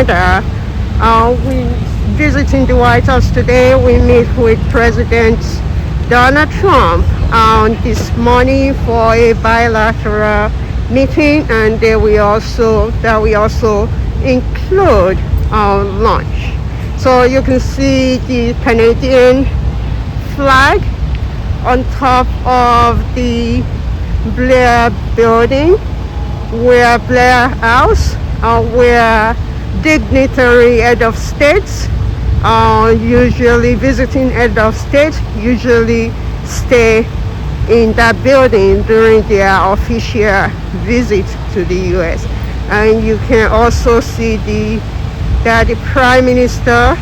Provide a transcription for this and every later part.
Canada. We visiting the White House today. We meet with President Donald Trump this morning for a bilateral meeting, and we also include lunch. So you can see the Canadian flag on top of the Blair building, where Blair House, where dignitary head of states, usually visiting head of state, usually stay in that building during their official visit to the U.S. And you can also see that the Prime Minister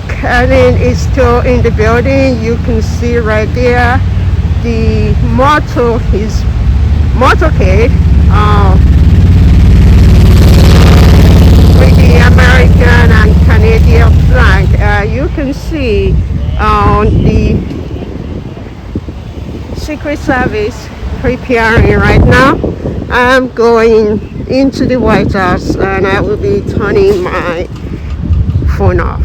Carney is still in the building. You can see right there the his motorcade with the American and Canadian flag. You can see the Secret Service preparing right now. I'm going into the White House and I will be turning my phone off.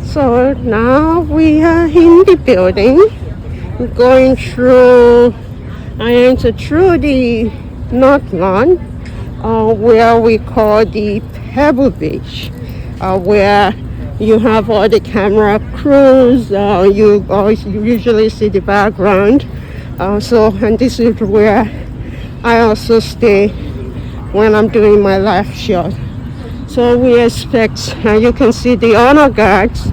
So now we are in the building, going through, I enter through the North Lawn, where we call the Pebble Beach, where you have all the camera crews. You usually see the background. And this is where I also stay when I'm doing my live shot. So we expect, you can see the honor guards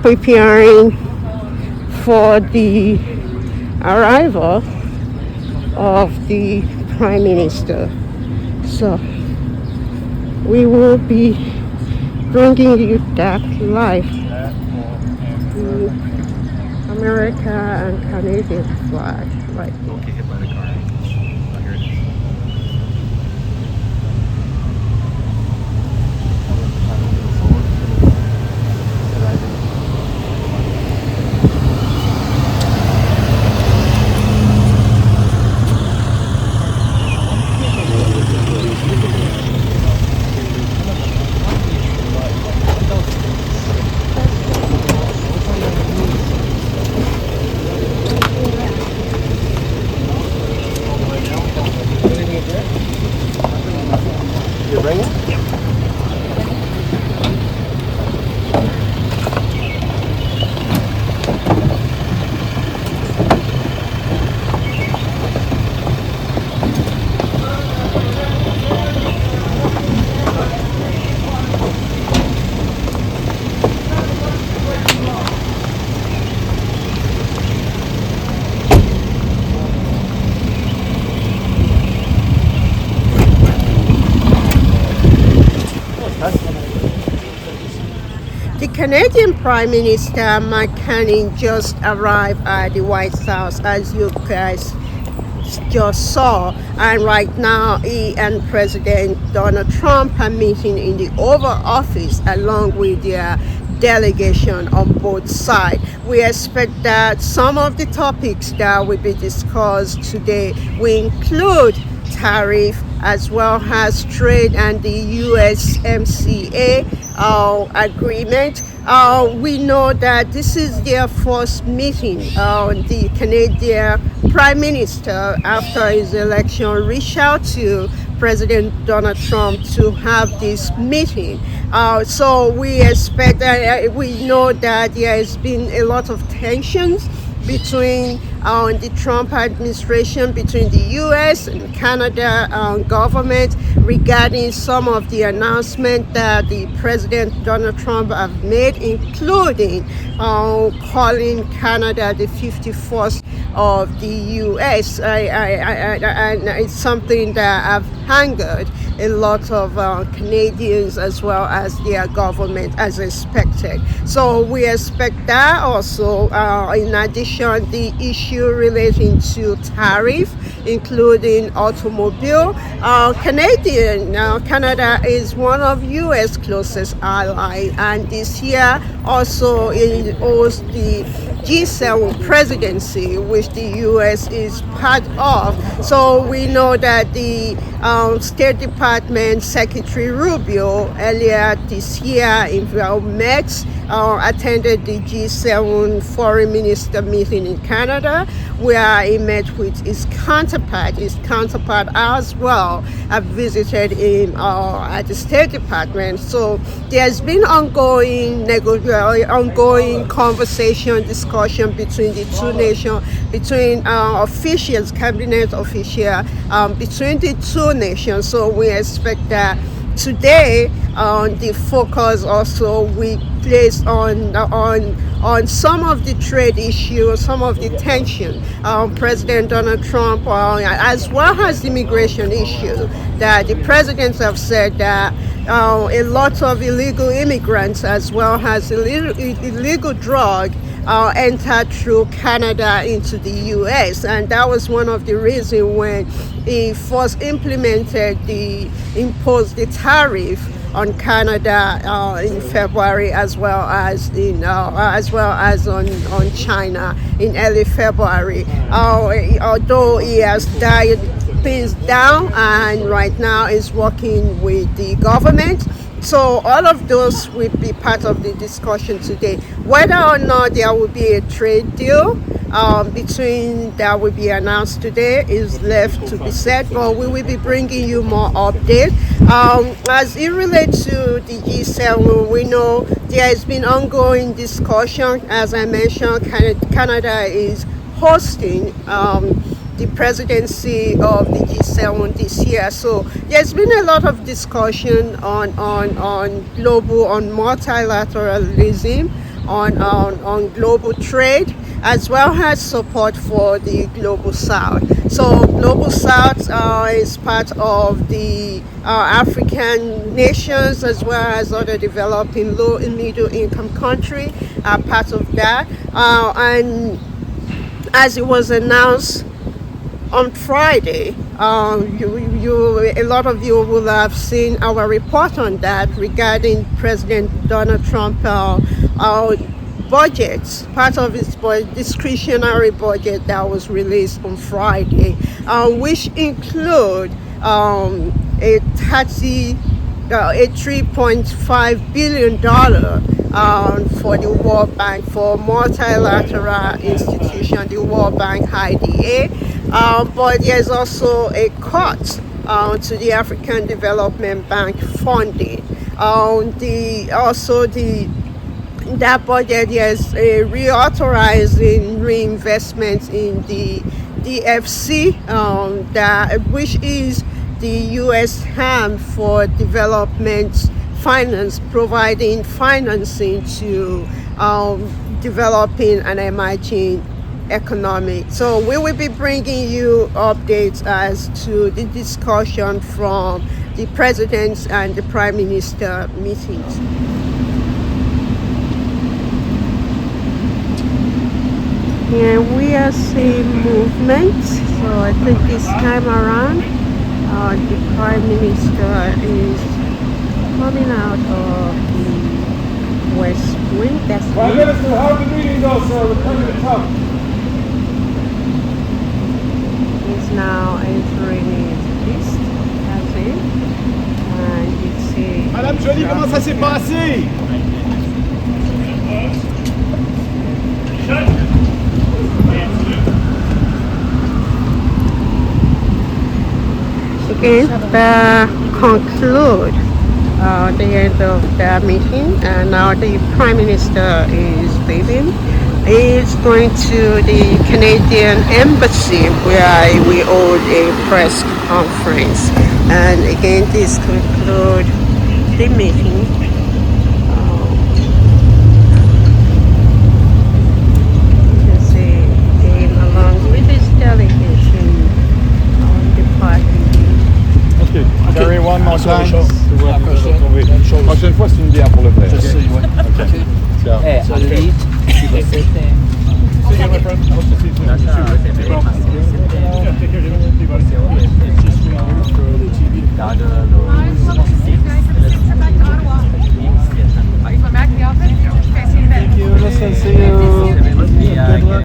preparing for the arrival of the Prime Minister. So we will be bringing you that live, the America and Canadian flag right there. Don't get hit by the car. Oh, here it is. You bring it? The Canadian Prime Minister Carney just arrived at the White House, as you guys just saw, and right now he and President Donald Trump are meeting in the Oval Office along with their delegation on both sides. We expect that some of the topics that will be discussed today will include tariff as well as trade and the USMCA agreement. We know that this is their first meeting. The Canadian Prime Minister, after his election, reached out to President Donald Trump to have this meeting. So we expect, we know that there has been a lot of tensions between the Trump administration, between the U.S. and Canada government regarding some of the announcements that the President Donald Trump have made, including calling Canada the 51st of the U.S. And it's something that have angered a lot of Canadians as well as their government as expected. So we expect that also. In addition, the issue relating to tariff including automobile. Canada is one of U.S. closest ally, and this year also it hosts the G7 presidency, which the U.S. is part of. So we know that the State Department Secretary Rubio earlier this year attended the G7 Foreign Minister meeting in Canada, where he met with his counterpart. His counterpart as well have visited him at the State Department. So there's been ongoing conversation, discussion between the two nations, between officials, cabinet officials, between the two nations. So we expect that today the focus also we place on some of the trade issues, some of the tension. President Donald Trump, as well as immigration issue, that the presidents have said that a lot of illegal immigrants as well as illegal drug entered through Canada into the U.S. And that was one of the reasons when he first imposed the tariff on Canada in February, as well as on China in early February. Although he has dialed things down and right now is working with the government. So all of those will be part of the discussion today. Whether or not there will be a trade deal that will be announced today is left to be said, but we will be bringing you more updates. As it relates to the G7, we know there has been ongoing discussion. As I mentioned, Canada is hosting the presidency of the G7 this year. So there's been a lot of discussion on multilateralism, on global trade, as well as support for the Global South. So Global South is part of the African nations, as well as other developing low and middle income countries are part of that. And as it was announced on Friday, a lot of you will have seen our report on that regarding President Donald Trump budgets, part of his discretionary budget that was released on Friday, which include a $3.5 billion for the World Bank, for multilateral institution, the World Bank IDA. But there's also a cut to the African Development Bank funding. That budget is reauthorizing reinvestment in the DFC, which is the U.S. arm for development finance, providing financing to developing and emerging economy. So we will be bringing you updates as to the discussion from the presidents and the prime minister meetings. Here we are seeing movement. So I think this time around the prime minister is coming out of the West Wing. That's Prime Minister, how did the meeting go, sir? We're coming to talk. Is now entering his list, that's it, and it's Madame Jolie, comment ça s'est passé? again conclude the end of the meeting, and now the prime minister is leaving. Is going to the Canadian embassy, where we hold a press conference. And again, this concludes the meeting. You can see him along with his delegation departing. Ok, everyone, more thanks. Prochaine fois, c'est une bière pour le vrai. Just so you want. Okay. Hey, I'll eat. Keep it sitting. See you, my friend. Hope to see you soon. That's c'est Yeah, take care, David. See you, buddy. Are you going back to the office? Okay, see you then. Thank you. Listen,